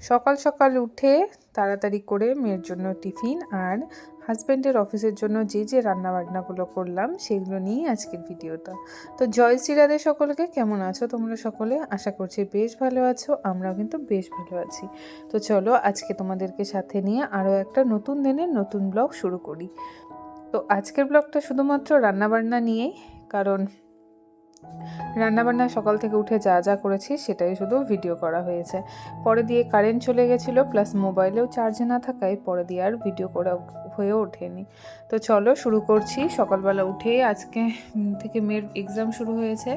সকাল সকাল উঠে তাড়াতাড়ি করে মেয়ের জন্য টিফিন আর হাজব্যান্ডের অফিসের জন্য যে যে রান্নাবান্নাগুলো করলাম সেগুলো নিয়েই আজকের ভিডিওটা। তো জয় শ্রী রাধে সকলকে, কেমন আছো তোমরা সকলে? আশা করছি বেশ ভালো আছো, আমরাও কিন্তু বেশ ভালো আছি। তো চলো আজকে তোমাদেরকে সাথে নিয়ে আরও একটা নতুন দিনের নতুন ব্লগ শুরু করি। তো আজকের ব্লগটা শুধুমাত্র রান্নাবান্না নিয়েই, কারণ রান্নাবান্না সকাল থেকে উঠে যা যা করেছি সেটাই শুধু ভিডিও করা হয়েছে। পরে দিয়ে কারেন্ট চলে গেছিলো, প্লাস মোবাইলেও চার্জে না থাকায় পরে দিয়ে আর ভিডিও করা হয়ে ওঠেনি। তো চলো শুরু করছি। সকালবেলা উঠে আজকে থেকে মেয়ের এক্সাম শুরু হয়েছে,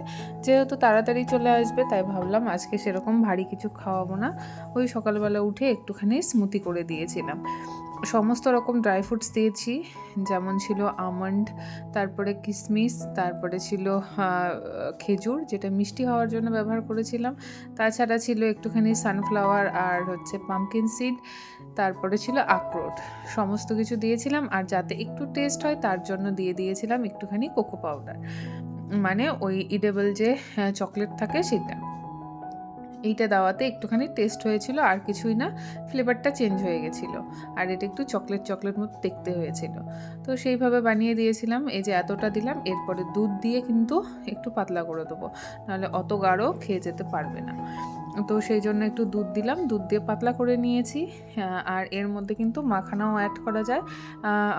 যেহেতু তাড়াতাড়ি চলে আসবে তাই ভাবলাম আজকে সেরকম ভারী কিছু খাওয়াবো না। ওই সকালবেলা উঠে একটুখানি স্মুদি করে দিয়েছিলাম। সমস্ত রকম ড্রাই ফ্রুটস দিয়েছি, যেমন ছিল আমন্ড, তারপরে কিশমিশ, তারপরে ছিল খেজুর, যেটা মিষ্টি হওয়ার জন্য ব্যবহার করেছিলাম। তাছাড়া ছিল একটুখানি সানফ্লাওয়ার আর পামকিন সিড, তারপরে ছিল আখরোট। সমস্ত কিছু দিয়েছিলাম, আর যাতে একটু টেস্ট হয় তার জন্য দিয়েছিলাম একটুখানি কোকো পাউডার, মানে ওই ইডেবল যে চকলেট থাকে সেটা। এইটা দেওয়াতে একটুখানি টেস্ট হয়েছিল, আর কিছুই না, ফ্লেভারটা চেঞ্জ হয়ে গেছিলো, আর এটা একটু চকলেট মতো দেখতে হয়েছিল। তো সেইভাবে বানিয়ে দিয়েছিলাম। এই যে এতটা দিলাম, এরপরে দুধ দিয়ে কিন্তু একটু পাতলা করে দেবো, নাহলে অত গাঢ় খেয়ে যেতে পারবে না। তো সেই জন্য একটু দুধ দিলাম, দুধ দিয়ে পাতলা করে নিয়েছি। আর এর মধ্যে কিন্তু মাখানাও অ্যাড করা যায়।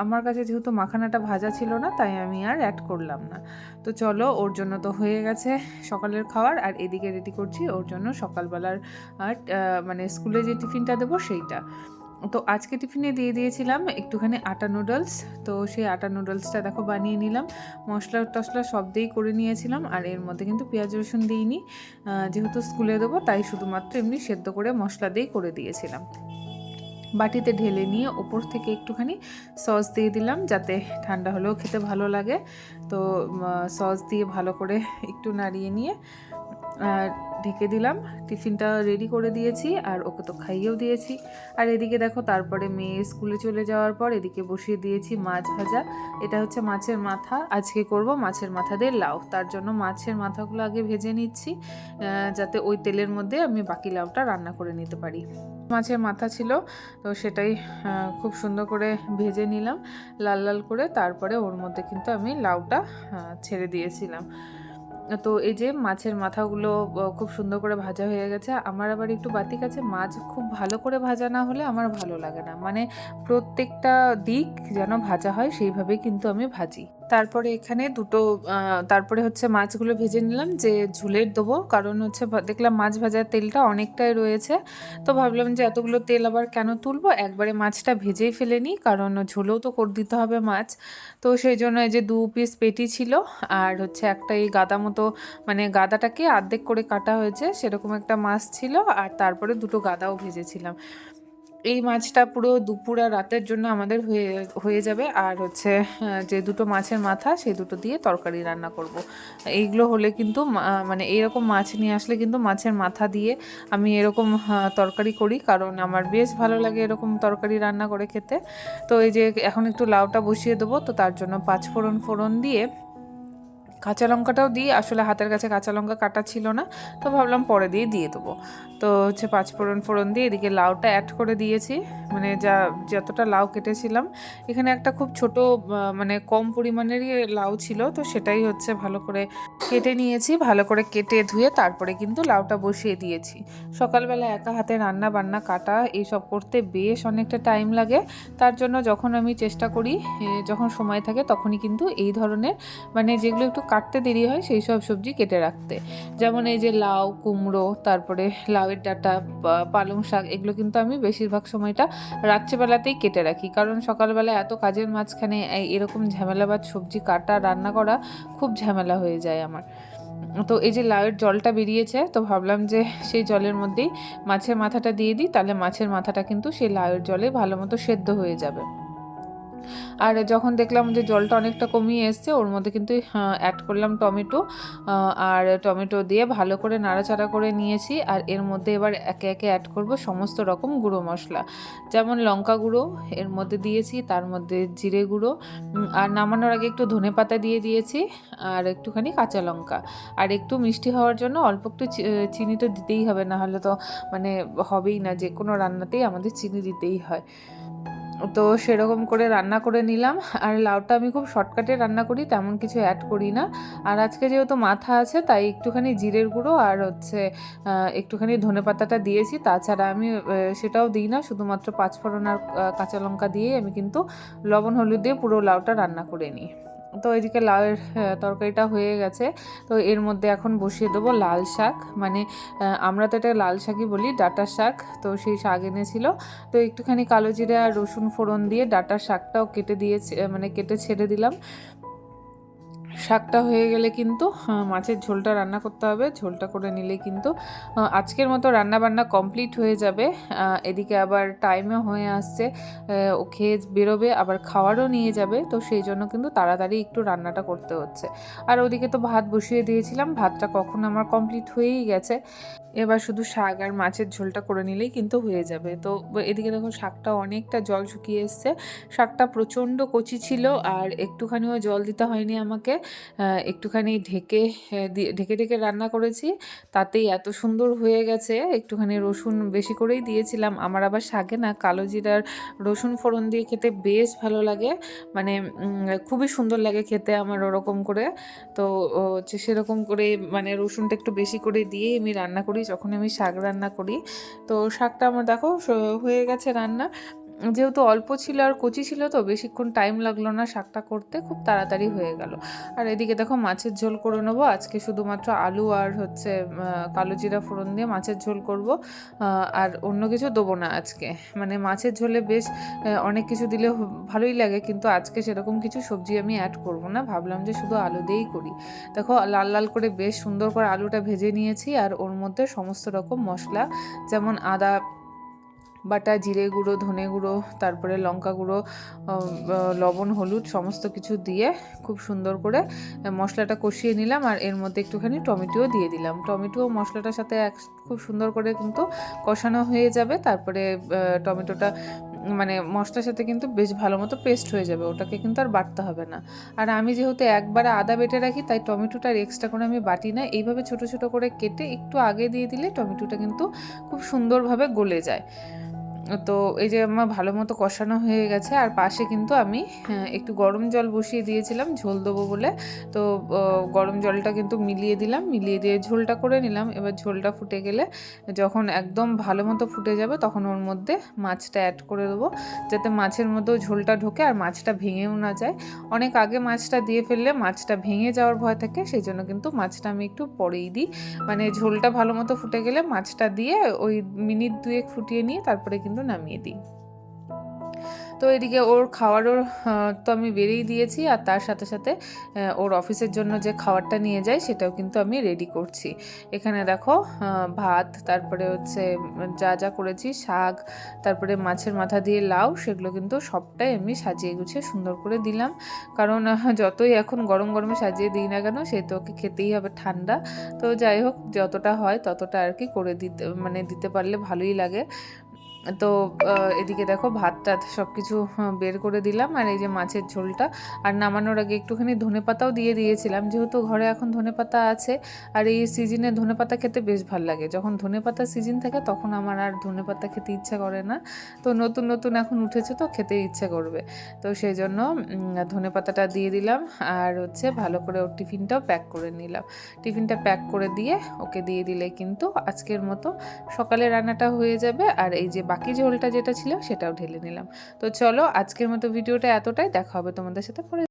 আমার কাছে যেহেতু মাখানাটা ভাজা ছিল না, তাই আমি আর অ্যাড করলাম না। তো চলো, ওর জন্য তো হয়ে গেছে সকালের খাবার, আর এদিকে রেডি করছি ওর জন্য সকালবেলার আর মানে স্কুলে যে টিফিনটা দেবো সেইটা। তো আজকে টিফিনে দিয়েছিলাম একটুখানি আটা নুডলস। তো সেই আটা নুডলসটা দেখো বানিয়ে নিলাম, মশলা টশলা সব দিয়েই করে নিয়েছিলাম, আর এর মধ্যে কিন্তু পেঁয়াজ রসুন দিইনি, যেহেতু স্কুলে দেবো তাই শুধুমাত্র এমনি সেদ্ধ করে মশলা দিয়েই করে দিয়েছিলাম। বাটিতে ঢেলে নিয়ে ওপর থেকে একটুখানি সস দিয়ে দিলাম, যাতে ঠান্ডা হলেও খেতে ভালো লাগে। তো সস দিয়ে ভালো করে একটু নাড়িয়ে নিয়ে ঢেকে দিলাম। টিফিনটা রেডি করে দিয়েছি, আর ওকে তো খাইয়েও দিয়েছি। আর এদিকে দেখো, তারপরে মেয়ে স্কুলে চলে যাওয়ার পর এদিকে বসিয়ে দিয়েছি মাছ ভাজা। এটা হচ্ছে মাছের মাথা, আজকে করব মাছের মাথা দিয়ে লাউ। তার জন্য মাছের মাথাগুলো আগে ভেজে নিচ্ছি, যাতে ওই তেলের মধ্যে আমি বাকি লাউটা রান্না করে নিতে পারি। মাছের মাথা ছিল, তো সেটাই খুব সুন্দর করে ভেজে নিলাম লাল লাল করে। তারপরে ওর মধ্যে কিন্তু আমি লাউটা ছেড়ে দিয়েছিলাম। তো এই যে মাছের মাথাগুলো খুব সুন্দর করে ভাজা হয়ে গেছে। আমার আবার একটু বাতিক আছে, মাছ খুব ভালো করে ভাজা না হলে আমার ভালো লাগে না, মানে প্রত্যেকটা দিক যেন ভাজা হয় সেইভাবেই কিন্তু আমি ভাজি। তারপরে এখানে তারপরে হচ্ছে মাছগুলো ভেজে নিলাম, যে ঝোলের দেবো, কারণ হচ্ছে দেখলাম মাছ ভাজার তেলটা অনেকটাই রয়েছে। তো ভাবলাম যে এতগুলো তেল আবার কেন তুলবো, একবারে মাছটা ভেজেই ফেলে নিই, কারণ ঝোলেও তো করে দিতে হবে মাছ। তো সেই জন্য এই যে 2 পিস পেটি ছিল, আর হচ্ছে একটা এই গাদা মতো, মানে গাদাটাকে অর্ধেক করে কাটা হয়েছে সেরকম একটা মাছ ছিল, আর তারপরে 2টো গাদাও ভেজেছিলাম। এই মাছটা পুরো দুপুর আর রাতের জন্য আমাদের হয়ে যাবে। আর হচ্ছে যে 2টো মাছের মাথা, সেই 2টো দিয়ে তরকারি রান্না করব। এইগুলো হলে কিন্তু মানে এইরকম মাছ নিয়ে আসলে কিন্তু মাছের মাথা দিয়ে আমি এরকম তরকারি করি, কারণ আমার বেশ ভালো লাগে এরকম তরকারি রান্না করে খেতে। তো এই যে এখন একটু লাউটা বসিয়ে দেবো, তো তার জন্য 5 ফোড়ন দিয়ে কাঁচা লঙ্কাটাও দিই, আসলে হাতের কাছে কাঁচা লঙ্কা কাটা ছিল না, তো ভাবলাম পরে দিয়ে দেবো। তো হচ্ছে 5 ফোড়ন দিয়ে এদিকে লাউটা অ্যাড করে দিয়েছি, মানে যতটা লাউ কেটেছিলাম। এখানে একটা খুব ছোট মানে কম পরিমাণেরই লাউ ছিল, তো সেটাই হচ্ছে ভালো করে কেটে নিয়েছি, ভালো করে কেটে ধুয়ে তারপরে কিন্তু লাউটা বসিয়ে দিয়েছি। সকালবেলা একা হাতে রান্না বান্না কাটা এইসব করতে বেশ অনেকটা টাইম লাগে, তার জন্য যখন আমি চেষ্টা করি যখন সময় থাকে তখনই কিন্তু এই ধরনের, মানে যেগুলো একটু কাটতে দেরি হয় সেই সব সবজি কেটে রাখতে। যেমন এই যে লাউ, কুমড়ো, তারপরে লাউয়ের ডাঁটা, পালং শাক, এগুলো কিন্তু আমি বেশিরভাগ সময়টা রাত্রেবেলাতেই কেটে রাখি, কারণ সকালবেলা এত কাজের মাঝখানে এরকম ঝামেলাবাদ সবজি কাটা রান্না করা খুব ঝামেলা হয়ে যায় আমার। তো এই যে লাউয়ের জলটা বেরিয়েছে, তো ভাবলাম যে সেই জলের মধ্যেই মাছের মাথাটা দিয়ে দিই, তাহলে মাছের মাথাটা কিন্তু সেই লাউয়ের জলে ভালো মতো সেদ্ধ হয়ে যাবে। আর যখন দেখলাম যে জলটা অনেকটা কমিয়ে এসছে, ওর মধ্যে কিন্তু অ্যাড করলাম টমেটো, আর টমেটো দিয়ে ভালো করে নাড়াচাড়া করে নিয়েছি। আর এর মধ্যে এবার একে একে অ্যাড করব সমস্ত রকম গুঁড়ো মশলা, যেমন লঙ্কা গুঁড়ো এর মধ্যে দিয়েছি, তার মধ্যে জিরে গুঁড়ো, আর নামানোর আগে একটু ধনেপাতা দিয়ে দিয়েছি, আর একটুখানি কাঁচা লঙ্কা, আর একটু মিষ্টি হওয়ার জন্য অল্প একটু চিনি তো দিতেই হবে, না হলে তো মানে হবেই না, যে কোনো রান্নাতেই আমাদের চিনি দিতেই হয়। তো সেরকম করে রান্না করে নিলাম। আর লাউটা আমি খুব শর্টকাটে রান্না করি, তেমন কিছু অ্যাড করি না। আর আজকে যেহেতু মাথা আছে তাই একটুখানি জিরের গুঁড়ো আর একটুখানি ধনেপাতাটা দিয়েছি, তাছাড়া আমি সেটাও দিই না, শুধুমাত্র পাঁচফোড়ন আর কাঁচা লঙ্কা দিয়েই আমি কিন্তু লবণ হলুদ দিয়ে পুরো লাউটা রান্না করে নিই। তো এদিকে লাউয়ের তরকারিটা হয়ে গেছে। তো এর মধ্যে এখন বসিয়ে দেবো লাল শাক, মানে আমরা তো এটা লাল শাকই বলি, ডাঁটার শাক। তো সেই শাক এনেছিল, তো একটুখানি কালো জিরে আর রসুন ফোড়ন দিয়ে ডাঁটার শাকটাও কেটে দিয়েছে, মানে কেটে ছেড়ে দিলাম। শাকটা হয়ে গেলে কিন্তু মাছের ঝোলটা রান্না করতে হবে। ঝোলটা করে নিলে কিন্তু আজকের মতো রান্না বান্না কমপ্লিট হয়ে যাবে। এদিকে আবার টাইমও হয়ে আসছে, ও খেয়ে বেরোবে, আবার খাওয়ারও নিয়ে যাবে, তো সেই জন্য কিন্তু তাড়াতাড়ি একটু রান্নাটা করতে হচ্ছে। আর ওদিকে তো ভাত বসিয়ে দিয়েছিলাম, ভাতটা কখন আমার কমপ্লিট হয়েই গেছে। এবার শুধু শাক আর মাছের ঝোলটা করে নিলেই কিন্তু হয়ে যাবে। তো এদিকে দেখো শাকটা অনেকটা জল শুকিয়ে এসছে, শাকটা প্রচণ্ড কচি ছিল, আর একটুখানিও জল দিতে হয়নি আমাকে, একটুখানি ঢেকে ঢেকে রান্না করেছি, তাতেই এত সুন্দর হয়ে গেছে। একটুখানি রসুন বেশি করেই দিয়েছিলাম, আমার আবার শাকে না কালো জিরার রসুন ফোড়ন দিয়ে খেতে বেশ ভালো লাগে, মানে খুবই সুন্দর লাগে খেতে আমার ওরকম করে। তো সেরকম করে মানে রসুনটা একটু বেশি করে দিয়ে আমি রান্না করি যখন আমি শাক রান্না করি। তো শাকটা আমার দেখো হয়ে গেছে রান্না, যেহেতু অল্প ছিল আর কচি ছিল তো বেশিক্ষণ টাইম লাগলো না শাকটা করতে, খুব তাড়াতাড়ি হয়ে গেল। আর এদিকে দেখো মাছের ঝোল করে নেবো আজকে, শুধুমাত্র আলু আর কালো জিরা ফোড়ন দিয়ে মাছের ঝোল করব, আর অন্য কিছু দেবো না আজকে। মানে মাছের ঝোলে বেশ অনেক কিছু দিলে ভালোই লাগে, কিন্তু আজকে সেরকম কিছু সবজি আমি অ্যাড করব না, ভাবলাম যে শুধু আলু দিয়েই করি। দেখো লাল লাল করে বেশ সুন্দর করে আলুটা ভেজে নিয়েছি, আর ওর মধ্যে সমস্ত রকম মশলা, যেমন আদা বাটা, জিরে গুঁড়ো, ধনে গুঁড়ো, তারপরে লঙ্কা গুঁড়ো, লবণ, হলুদ সমস্ত কিছু দিয়ে খুব সুন্দর করে মশলাটা কষিয়ে নিলাম। আর এর মধ্যে একটুখানি টমেটোও দিয়ে দিলাম, টমেটো মশলাটার সাথে খুব সুন্দর করে কিন্তু কষানো হয়ে যাবে। তারপরে টমেটোটা মানে মশলার সাথে কিন্তু বেশ ভালো মতো পেস্ট হয়ে যাবে, ওটাকে কিন্তু আর বাটতে হবে না। আর আমি যেহেতু একবারে আদা বেটে রাখি, তাই টমেটোটা এক্সট্রা করে আমি বাটি না, এইভাবে ছোট ছোট করে কেটে একটু আগে দিয়ে দিলে টমেটোটা কিন্তু খুব সুন্দরভাবে গলে যায়। তো এই যে আমার ভালো মতো কষানো হয়ে গেছে, আর পাশে কিন্তু আমি একটু গরম জল বসিয়ে দিয়েছিলাম ঝোল দেবো বলে। তো গরম জলটা কিন্তু মিলিয়ে দিলাম, মিলিয়ে দিয়ে ঝোলটা করে নিলাম। এবার ঝোলটা ফুটে গেলে, যখন একদম ভালো মতো ফুটে যাবে, তখন ওর মধ্যে মাছটা অ্যাড করে দেবো, যাতে মাছের মধ্যেও ঝোলটা ঢোকে আর মাছটা ভেঙেও না যায়। অনেক আগে মাছটা দিয়ে ফেললে মাছটা ভেঙে যাওয়ার ভয় থাকে, সেই জন্য কিন্তু মাছটা আমি একটু পরেই দিই। মানে ঝোলটা ভালো মতো ফুটে গেলে মাছটা দিয়ে ওই মিনিট 2 ফুটিয়ে নিয়ে তারপরে কিন্তু নামিয়ে দিই। তো এদিকে ওর খাওয়ারও তো আমি বেরিয়ে দিয়েছি, আর তার সাথে সাথে ওর অফিসের জন্য যে খাবারটা নিয়ে যায় সেটাও কিন্তু আমি রেডি করছি। এখানে দেখো ভাত, তারপরে যা যা করেছি শাক, তারপরে মাছের মাথা দিয়ে লাউ, সেগুলো কিন্তু সবটাই আমি সাজিয়ে গুছিয়ে সুন্দর করে দিলাম। কারণ যতই এখন গরম গরমে সাজিয়ে দিই না কেন, সে তো ওকে খেতেই হবে ঠান্ডা। তো যাই হোক, যতটা হয় ততটা আর কি করে দিতে পারলে ভালোই লাগে। তো এদিকে দেখো ভাত টাত সব কিছু বের করে দিলাম, আর এই যে মাছের ঝোলটা, আর নামানোর আগে একটুখানি ধনেপাতাও দিয়ে দিয়েছিলাম, যেহেতু ঘরে এখন ধনেপাতা আছে। আর এই সিজনে ধনেপাতা খেতে বেশ ভালো লাগে, যখন ধনেপাতা সিজন থাকে তখন আমার আর ধনেপাতা খেতে ইচ্ছা করে না। তো নতুন নতুন এখন উঠেছে তো খেতে ইচ্ছা করবে, তো সেই জন্য ধনেপাতাটা দিয়ে দিলাম। আর ভালো করে ওর টিফিনটাও প্যাক করে নিলাম। টিফিনটা প্যাক করে দিয়ে ওকে দিয়ে দিলে কিন্তু আজকের মতো সকালে রান্নাটা হয়ে যাবে। আর এই যে বাকি ঝোলটা যেটা ছিল সেটাও ঢেলে নিলাম। তো চলো আজকের মতো ভিডিওটা এতটাই, দেখা হবে তোমাদের সাথে পরে।